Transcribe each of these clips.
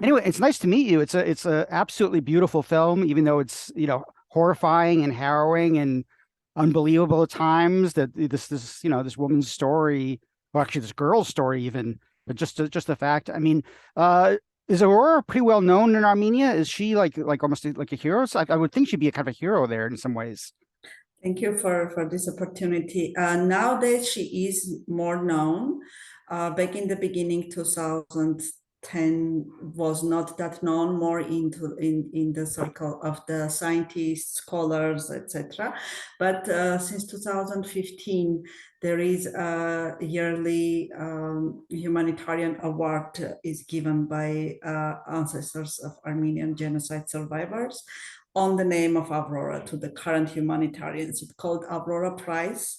Anyway, it's nice to meet you. It's a absolutely beautiful film, even though it's, horrifying and harrowing and unbelievable at times. That this this woman's story, or actually this girl's story even, but just the fact. I mean, is Aurora pretty well known in Armenia? Is she like almost like a hero? So I would think she'd be a kind of a hero there in some ways. Thank you for this opportunity. Nowadays, she is more known. Back in the beginning, 2010 was not that known, more in the circle of the scientists, scholars, etc. But since 2015, there is a yearly humanitarian award is given by ancestors of Armenian genocide survivors on the name of Aurora to the current humanitarians. It's called Aurora Prize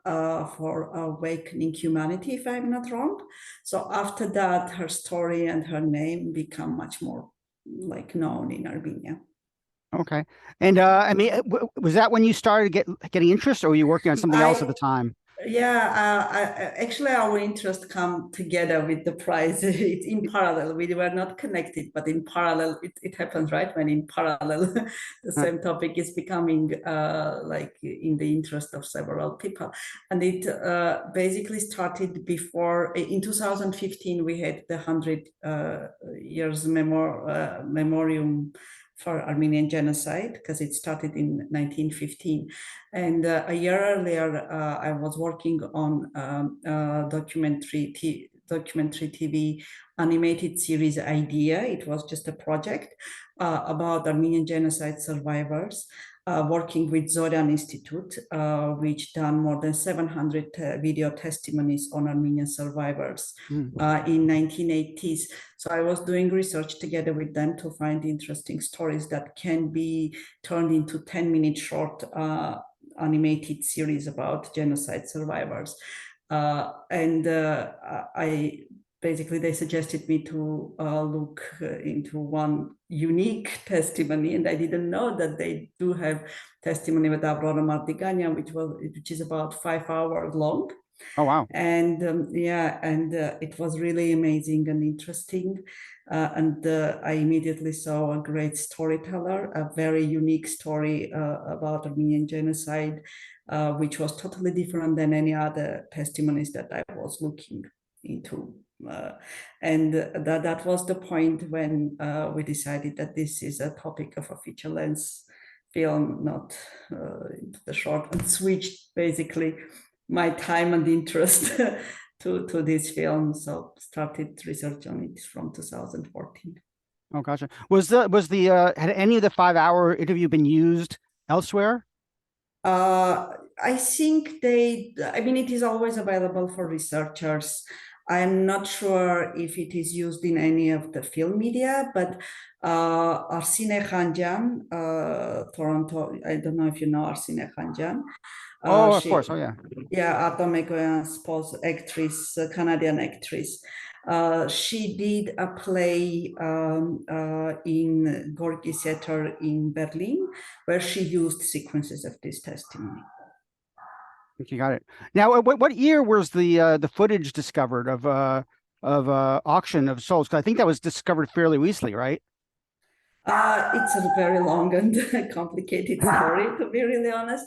for Awakening Humanity, if I'm not wrong. So after that, her story and her name become much more known in Armenia. Okay. And I mean, was that when you started getting interest, or were you working on something else at the time? Yeah, actually, our interests come together with the prize. It's in parallel. We were not connected, but in parallel, it happens, right? When in parallel, the same topic is becoming like in the interest of several people. And it basically started before, in 2015, we had the 100 years memoriam for Armenian genocide, because it started in 1915. And a year earlier, I was working on documentary TV animated series idea. It was just a project about Armenian genocide survivors, working with Zoryan Institute, which done more than 700 video testimonies on Armenian survivors in 1980s. So I was doing research together with them to find interesting stories that can be turned into 10-minute short animated series about genocide survivors. Basically, they suggested me to look into one unique testimony, and I didn't know that they do have testimony with Aurora Madriganian, which is about 5 hours long. Oh, wow. And it was really amazing and interesting. I immediately saw a great storyteller, a very unique story about Armenian genocide, which was totally different than any other testimonies that I was looking into. And that was the point when we decided that this is a topic of a feature-length film, not into the short, and switched basically my time and interest to this film. So started research on it from 2014. Oh, gotcha. Had any of the 5 hour interview been used elsewhere? I think it is always available for researchers. I'm not sure if it is used in any of the film media, but Arsine Khanjan, Toronto, I don't know if you know Arsine Khanjan. Of course. Oh, yeah. Yeah, Armenian spouse actress, Canadian actress. She did a play in Gorky Theater in Berlin, where she used sequences of this testimony. You got it. Now, what year was the footage discovered of auction of souls? Because I think that was discovered fairly recently, right? It's a very long and complicated story, to be really honest.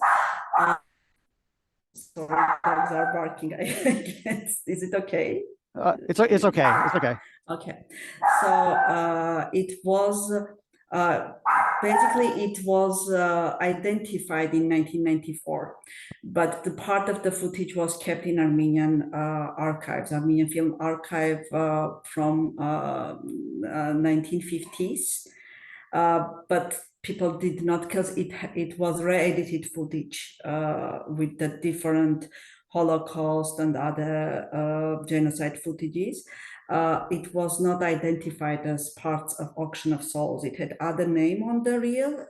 Sorry, dogs are barking. I guess. Is it okay? It's okay. It's okay. Okay. So it was basically it was identified in 1994, but the part of the footage was kept in Armenian archives, Armenian Film Archive from 1950s. But people did not, because it was re-edited footage with the different Holocaust and other genocide footages. It was not identified as parts of Auction of Souls. It had other name on the reel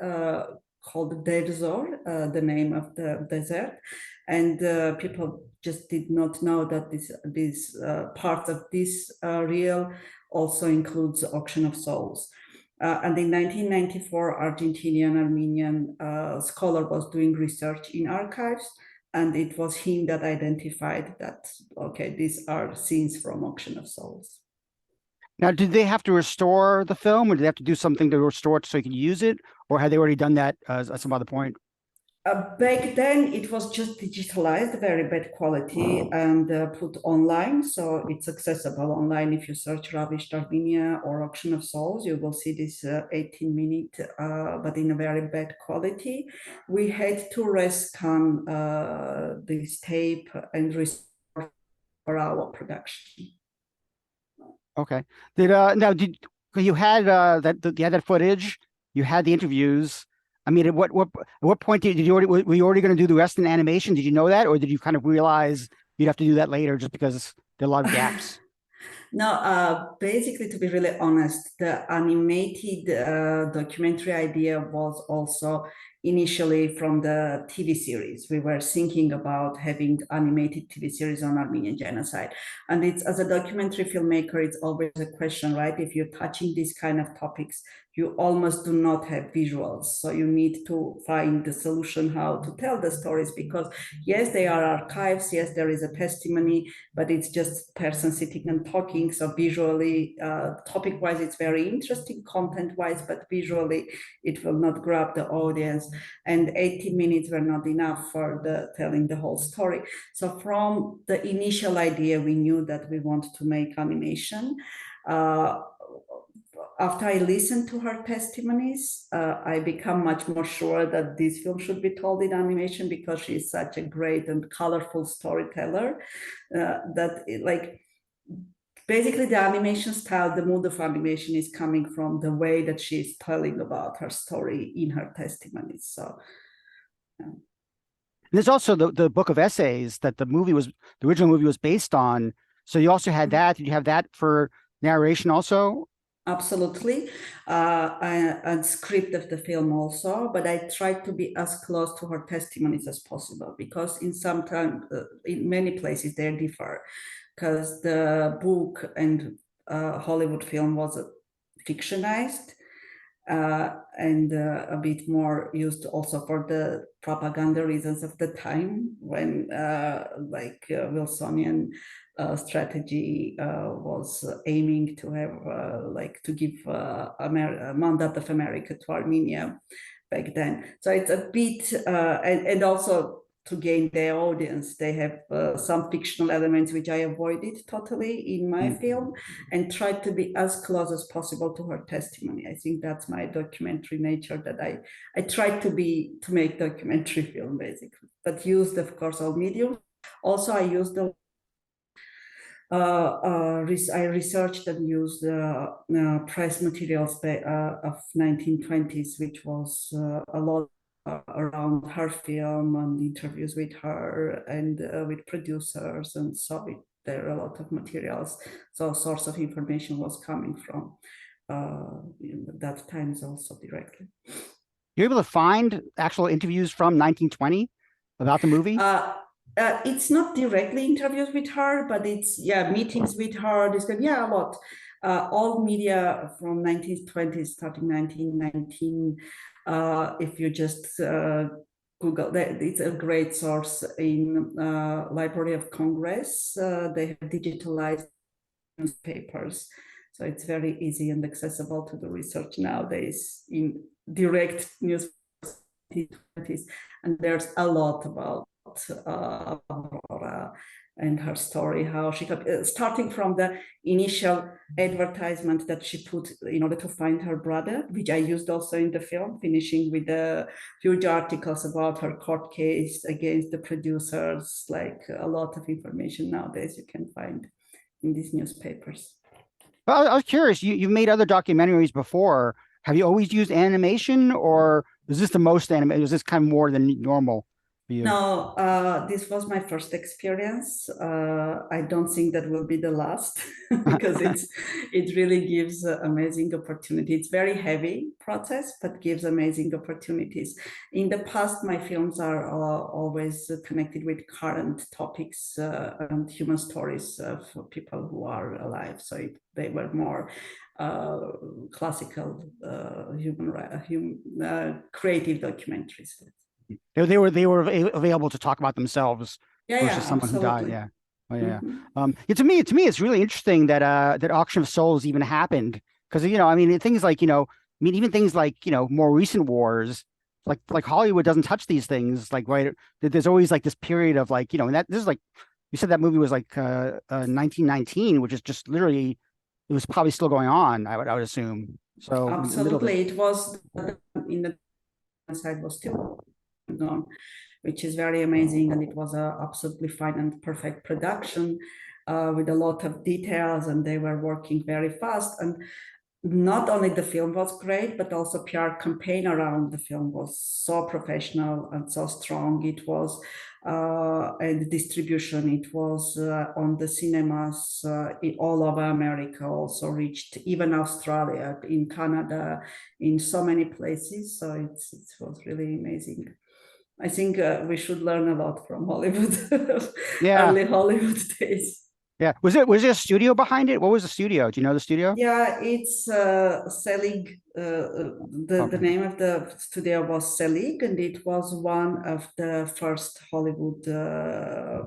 called Derzor, the name of the desert, and people just did not know that this part of this reel also includes Auction of Souls. And in 1994, Argentinian Armenian scholar was doing research in archives, and it was him that identified that, okay, these are scenes from Auction of Souls. Now, did they have to restore the film, or did they have to do something to restore it so you could use it, or had they already done that at some other point? Back then, it was just digitalized, very bad quality, and put online. So it's accessible online. If you search Ravished Armenia or Auction of Souls, you will see this 18-minute, but in a very bad quality. We had to rescan this tape and restore for our production. Okay. Did now did you had you had that footage, you had the interviews. I mean, at what point did you already were you already going to do the rest in animation? Did you know that, or did you kind of realize you'd have to do that later just because there are a lot of gaps? No, basically, to be really honest, the animated documentary idea was also initially from the TV series. We were thinking about having animated TV series on Armenian genocide. And it's, as a documentary filmmaker, it's always a question, right? If you're touching these kind of topics, you almost do not have visuals. So you need to find the solution how to tell the stories, because yes, they are archives, yes, there is a testimony, but it's just person sitting and talking. So visually, topic-wise, it's very interesting, content-wise, but visually, it will not grab the audience. And 80 minutes were not enough for telling the whole story. So from the initial idea, we knew that we wanted to make animation. After I listened to her testimonies, I become much more sure that this film should be told in animation, because she is such a great and colorful storyteller that like basically the animation style, the mood of animation is coming from the way that she's telling about her story in her testimonies. So yeah. There's also the book of essays that the original movie was based on. So you also had that. Did you have that for narration also? Absolutely, and script of the film also, but I tried to be as close to her testimonies as possible, because in many places they differ, because the book and Hollywood film was fictionized, and a bit more used also for the propaganda reasons of the time, when Wilsonian strategy was aiming to have to give a mandate of America to Armenia back then. So it's a bit, and also to gain their audience, they have some fictional elements which I avoided totally in my film, and tried to be as close as possible to her testimony. I think that's my documentary nature, that I tried to make documentary film basically, but used of course all mediums. Also, I used the I researched and used press materials of 1920s, which was a lot around her film and interviews with her and with producers, and so there are a lot of materials. So source of information was coming from that times also directly. You're able to find actual interviews from 1920 about the movie? It's not directly interviews with her, but it's meetings with her. A lot. All media from 1920s, starting 1919. If you just Google that, it's a great source in Library of Congress. They have digitalized newspapers, so it's very easy and accessible to do research nowadays in direct news. And there's a lot about Aurora and her story, how she got starting from the initial advertisement that she put in order to find her brother, which I used also in the film, finishing with the huge articles about her court case against the producers, like a lot of information nowadays you can find in these newspapers. Well, I was curious. You've made other documentaries before. Have you always used animation, or is this the most animated? Is this kind of more than normal for you? No, this was my first experience. I don't think that will be the last because it really gives amazing opportunity. It's very heavy process, but gives amazing opportunities. In the past, my films are always connected with current topics and human stories of people who are alive. So they were more classical creative documentaries. They were available to talk about themselves Yeah, versus someone who died. absolutely. Yeah. Oh yeah. Mhm. Yeah, to me, it's really interesting that that auction of souls even happened because I mean, things like I mean, even things like more recent wars, like Hollywood doesn't touch these things. Like, right, there's always like this period of like and that this is like you said that movie was like 1919, which is just literally it was probably still going on. I would assume. So in the middle of it. Absolutely, it was in the side was still going on, which is very amazing, and it was a absolutely fine and perfect production with a lot of details, and they were working very fast. And not only the film was great, but also PR campaign around the film was so professional and so strong. It was and distribution. It was on the cinemas all over America. Also reached even Australia, in Canada, in so many places. So it was really amazing. I think we should learn a lot from Hollywood, Yeah, early Hollywood days. yeah. Was there a studio behind it? What was the studio? Do you know the studio? Yeah, it's Selig. The Okay. name of the studio was Selig, and it was one of the first Hollywood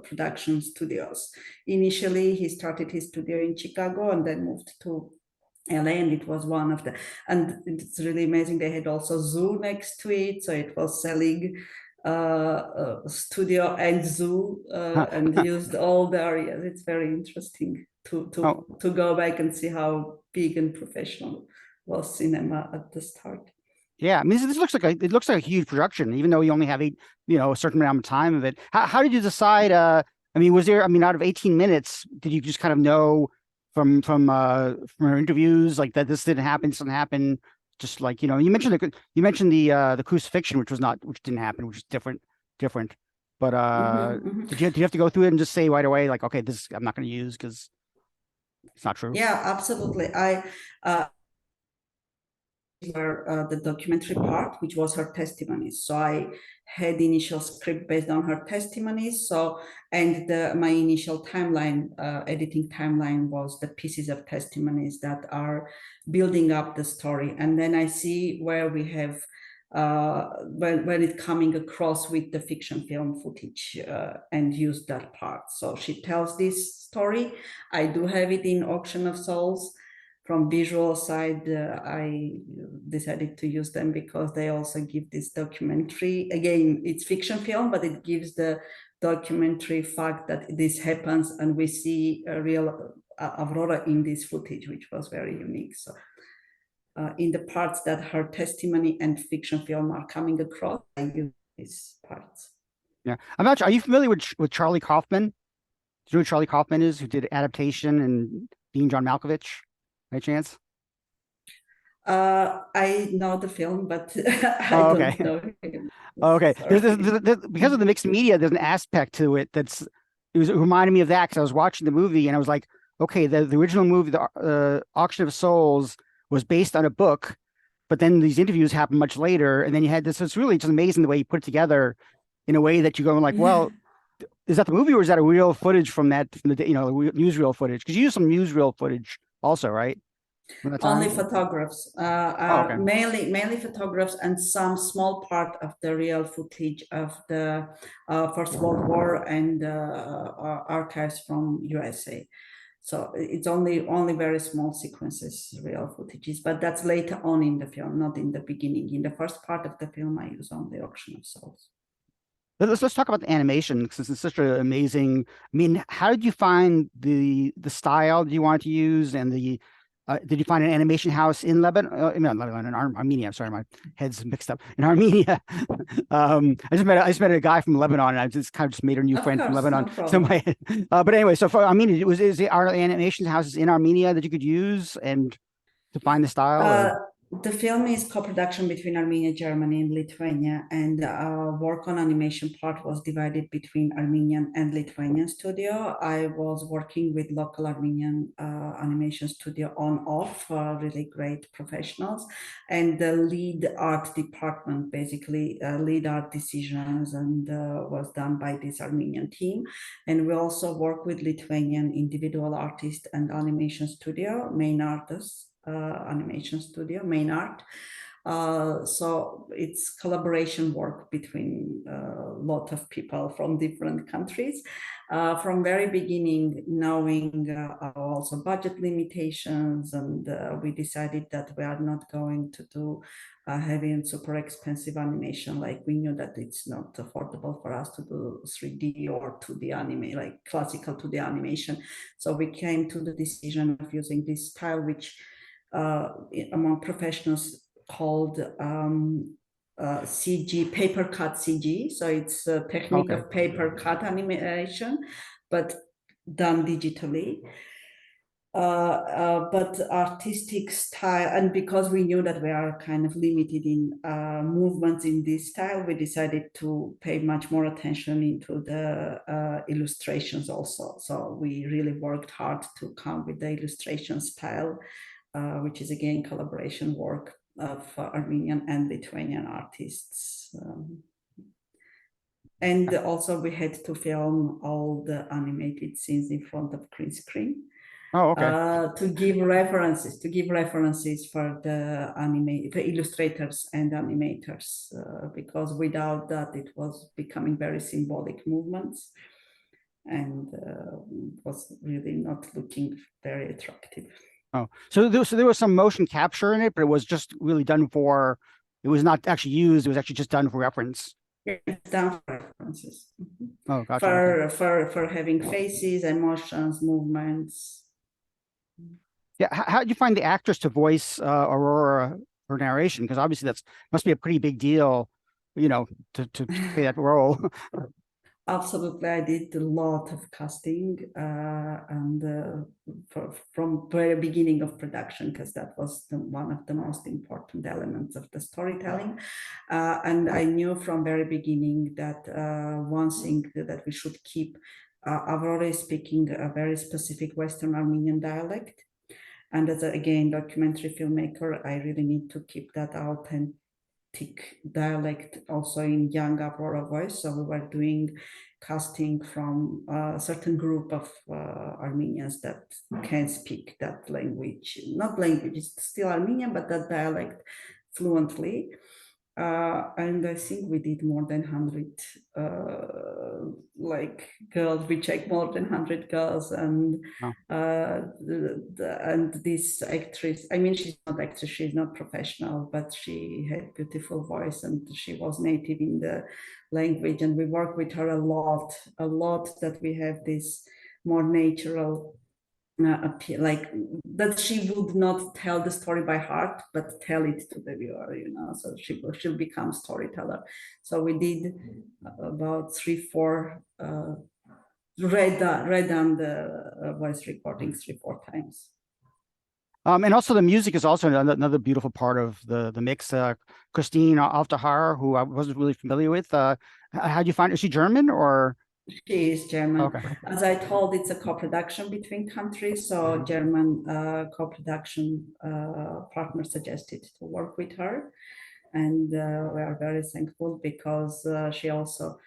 production studios. Initially, he started his studio in Chicago and then moved to LA, and it was one of the. And it's really amazing. They had also zoo next to it, so it was Selig studio and zoo, and used all the areas. It's very interesting Oh, to go back and see how big and professional was cinema at the start. yeah. I mean, this looks like it looks like a huge production, even though you only have a certain amount of time of it. How did you decide? I mean, was there? I mean, out of 18 minutes, did you just kind of know from her interviews like that this didn't happen? Just like you mentioned the crucifixion, which didn't happen, which is different. But Mhm, mhm. did you have to go through it and just say right away like, okay, this I'm not going to use because it's not true? Yeah, absolutely. I were the documentary part, which was her testimonies. So I had the initial script based on her testimonies. So, and my initial timeline, editing timeline was the pieces of testimonies that are building up the story. And then I see where we have when it coming across with the fiction film footage and use that part. So she tells this story. I do have it in Auction of Souls. From visual side, I decided to use them because they also give this documentary. Again, it's fiction film, but it gives the documentary fact that this happens, and we see a real Aurora in this footage, which was very unique. So, in the parts that her testimony and fiction film are coming across, I use these parts. Yeah, I'm not sure. Are you familiar with Charlie Kaufman? Do you know who Charlie Kaufman is, who did Adaptation and Being John Malkovich? By chance? I know the film, but I Oh, don't okay. know him. Oh, okay. Sorry. Because of the mixed media, there's an aspect to it it reminded me of that because I was watching the movie and I was like, okay, the original movie, the Auction of Souls, was based on a book, but then these interviews happened much later, and then you had this. So it's really just amazing the way you put it together in a way that you go like, Yeah. well, is that the movie or is that a real footage from the newsreel footage? Because you use some newsreel footage also, right? From that Only time. photographs, Oh, okay. mainly photographs, and some small part of the real footage of the First World War and archives from USA. So it's only very small sequences, real footages, but that's later on in the film, not in the beginning. In the first part of the film, I use only Auction of Souls. Let's talk about the animation since it's such an amazing. I mean, how did you find the style that you wanted to use and the did you find an animation house in Lebanon? Not Lebanon, in Armenia. I'm sorry, my head's mixed up. In Armenia, I just met a guy from Lebanon, and I just kind of just made a new Of friend from course, no Lebanon. So problem. my, but anyway, so for Armenia, is the our animation houses in Armenia that you could use and to find the style or? Uh, the film is co-production between Armenia, Germany, and Lithuania, and work on animation part was divided between Armenian and Lithuanian studio. I was working with local Armenian animation studio on off, really great professionals, and the lead art department, basically lead art decisions, and was done by this Armenian team. And we also work with Lithuanian individual artists and animation studio, main artists animation studio, main art. So it's collaboration work between a lot of people from different countries. From very beginning, knowing also budget limitations, and we decided that we are not going to do heavy and super expensive animation. Like, we knew that it's not affordable for us to do 3D or 2D anime, like classical 2D animation. So we came to the decision of using this style, which among professionals called CG, paper cut CG. So it's a technique of paper cut animation, but done digitally. But artistic style, and because we knew that we are kind of limited in movements in this style, we decided to pay much more attention into the illustrations also. So we really worked hard to come with the illustration style, which is again collaboration work of Armenian and Lithuanian artists. And also we had to film all the animated scenes in front of green screen. Oh, okay. To give references for the illustrators and animators, because without that it was becoming very symbolic movements, and was really not looking very attractive. Oh, so there was some motion capture in it, but it was just really done for, it was not actually used, it was actually just done for reference. It's done for references. Oh, gotcha. For having faces, emotions, movements. Yeah, how did you find the actress to voice Aurora for narration? Because obviously that's must be a pretty big deal, you know, to play that role. Absolutely, I did a lot of casting, and from very beginning of production, because that was one of the most important elements of the storytelling. And I knew from very beginning that one thing that we should keep, Aurora is speaking a very specific Western Armenian dialect. And as again, documentary filmmaker, I really need to keep that authentic dialect also in young Aurora voice. So we were doing casting from a certain group of Armenians that can speak that language, not language, it's still Armenian, but that dialect fluently. And I think we did more than 100 like girls. We checked more than 100 girls, and Wow. And this actress, I mean, she's not actress, she's not professional, but she had beautiful voice and she was native in the language. And we worked with her a lot, that we have this more natural appeal, like that she would not tell the story by heart, but tell it to the viewer, you know, so she'll become storyteller. So we did about 3-4 read on the voice recording 3-4 times. And also the music is also another beautiful part of the mix. Christine Armenian, who I wasn't really familiar with. How do you find, is she German or? She is German. Okay. As I told, it's a co-production between countries. So German co-production partner suggested to work with her. And we are very thankful because she also,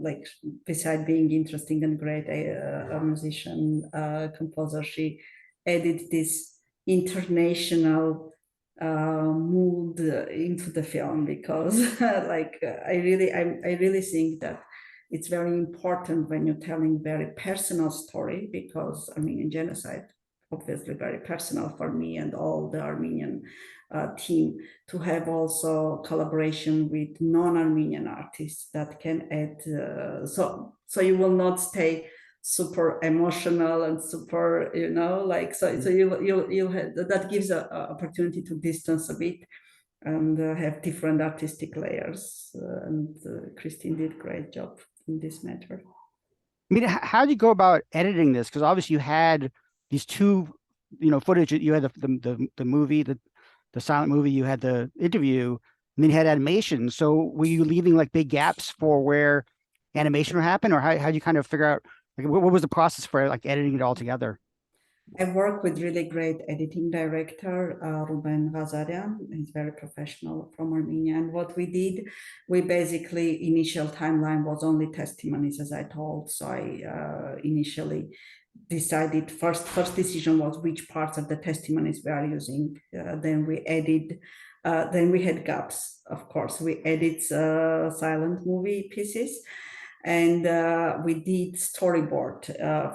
like, beside being interesting and great, a musician, composer, she added this international mood into the film, because like I really think that it's very important when you're telling very personal story, because Armenian genocide, obviously very personal for me and all the Armenian team, to have also collaboration with non-Armenian artists that can add, so you will not stay super emotional and super, you know, like, so you'll have, that gives an opportunity to distance a bit and have different artistic layers. And Christine did a great job in this matter. I mean, how do you go about editing this? Because obviously you had these two, you know, footage. You had the movie, the silent movie. You had the interview, and then you had animation. So were you leaving like big gaps for where animation would happen, or how do you kind of figure out, like, what was the process for like editing it all together? I work with really great editing director, Ruben Ghazarian. He's very professional from Armenia. And what we did, we basically, initial timeline was only testimonies, as I told. So I initially decided, first decision was which parts of the testimonies we are using. Then we added Then we had gaps, of course. We edit silent movie pieces, and we did storyboard.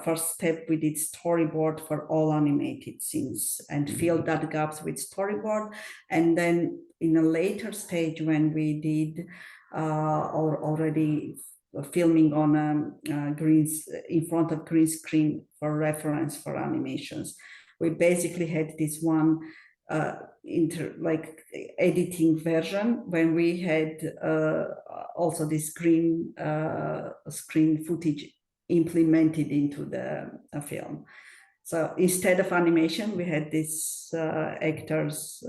First step, we did storyboard for all animated scenes and filled that gaps with storyboard. And then in a later stage, when we did already filming on in front of green screen for reference for animations, we basically had this one editing version when we had also this screen footage implemented into the film. So instead of animation, we had these actors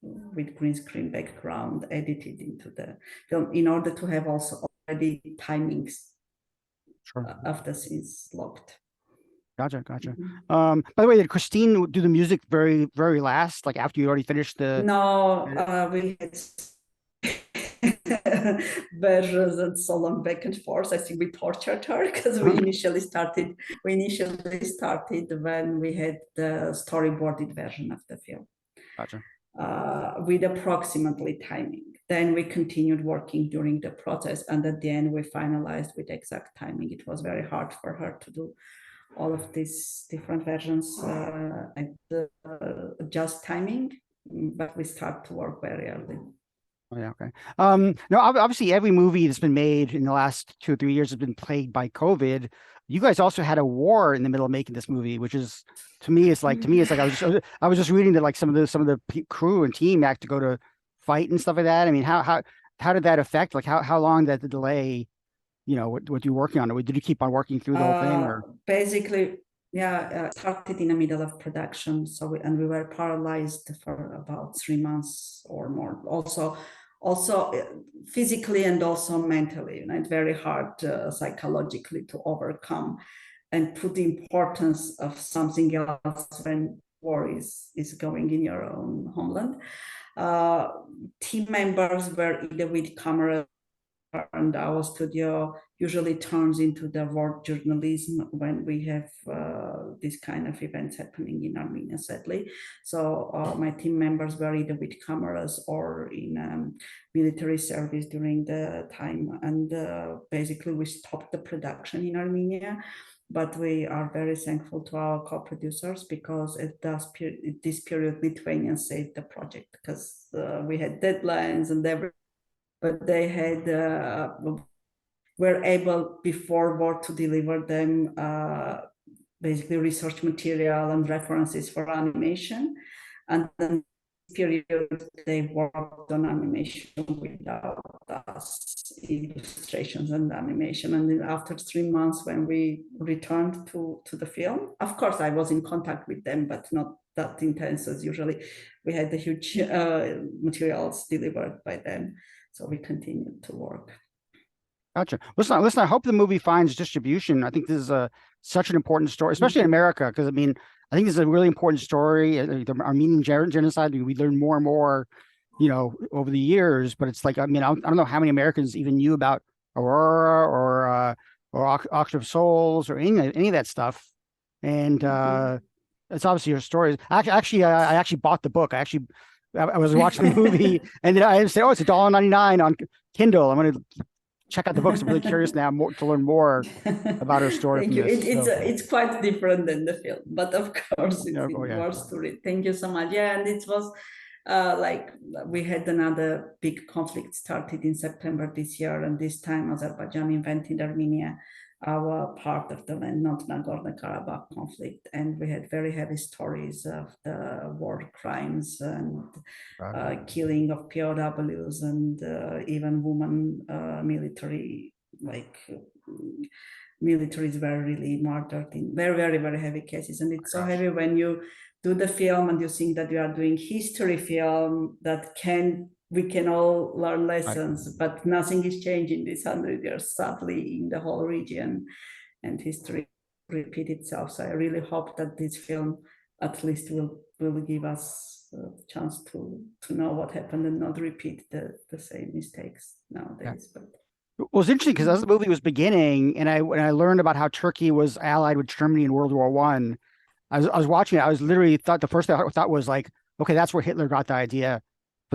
with green screen background edited into the film in order to have also already timings of the scenes locked. Gotcha. By the way, did Christine do the music very, very last, like after you already finished the? No, we had versions and so long back and forth. I think we tortured her because we initially started when we had the storyboarded version of the film. Gotcha. With approximately timing. Then we continued working during the process, and at the end we finalized with exact timing. It was very hard for her to do all of these different versions and just timing, but we start to work very early. Oh, yeah, okay. No, obviously every movie that's been made in the last 2 or 3 years has been plagued by COVID. You guys also had a war in the middle of making this movie, which is to me it's like I was just reading that like some of the crew and team had to go to fight and stuff like that. I mean, how did that affect, like how long did the delay, what you working on? Did you keep on working through the whole thing, or? Basically, yeah, started in the middle of production, so we were paralyzed for about 3 months or more. Also physically and also mentally, it's very hard psychologically to overcome and put the importance of something else when war is going in your own homeland. Team members were either with camera, and our studio usually turns into the war journalism when we have this kind of events happening in Armenia, sadly. So my team members were either with cameras or in military service during the time. And basically we stopped the production in Armenia. But we are very thankful to our co-producers because at this period, Lithuanians saved the project because we had deadlines and everything. But they had were able before war to deliver them basically research material and references for animation, and then period they worked on animation without us, illustrations and animation. And then after 3 months, when we returned to the film, of course I was in contact with them, but not that intense as usually. We had the huge materials delivered by them. So we continued to work. Gotcha. Listen, I hope the movie finds distribution. I think this is such an important story, especially in America, because I mean, I think this is a really important story. The Armenian genocide, we learn more and more, over the years. But it's like, I mean, I don't know how many Americans even knew about Aurora or Auction of Souls or any of that stuff. And it's obviously your story. I actually bought the book. I was watching the movie, and then I said, "Oh, it's $1.99 on Kindle. I'm going to check out the books. I'm really curious now to learn more about her story." Thank you. It's quite different than the film, but of course it's worth to read. Thank you so much. Yeah, and it was like we had another big conflict started in September this year, and this time Azerbaijan invented Armenia, our part of the land, not Nagorno-Karabakh conflict. And we had very heavy stories of the war crimes and killing of POWs and even women militaries were really murdered in very, very, very heavy cases. And it's so heavy when you do the film and you think that you are doing history film that we can all learn lessons, but nothing is changing this 100 years, sadly, in the whole region, and history repeat itself. So I really hope that this film at least will give us a chance to know what happened and not repeat the same mistakes nowadays. But well, it's interesting because as the movie was beginning, and when I learned about how Turkey was allied with Germany in World War I, I was watching it. I was literally the first thing I thought was like, okay, that's where Hitler got the idea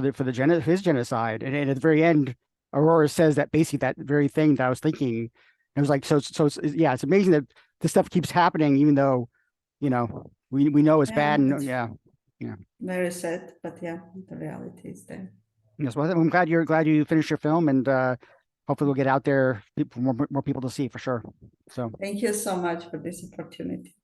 his genocide. And at the very end, Aurora says that basically that very thing that I was thinking. It was like, yeah, it's amazing that this stuff keeps happening, even though, we know it's bad. And yeah. Very sad, but yeah, the reality is there. Yes, well, I'm glad you finished your film, and hopefully we'll get out there for more people to see for sure. So thank you so much for this opportunity.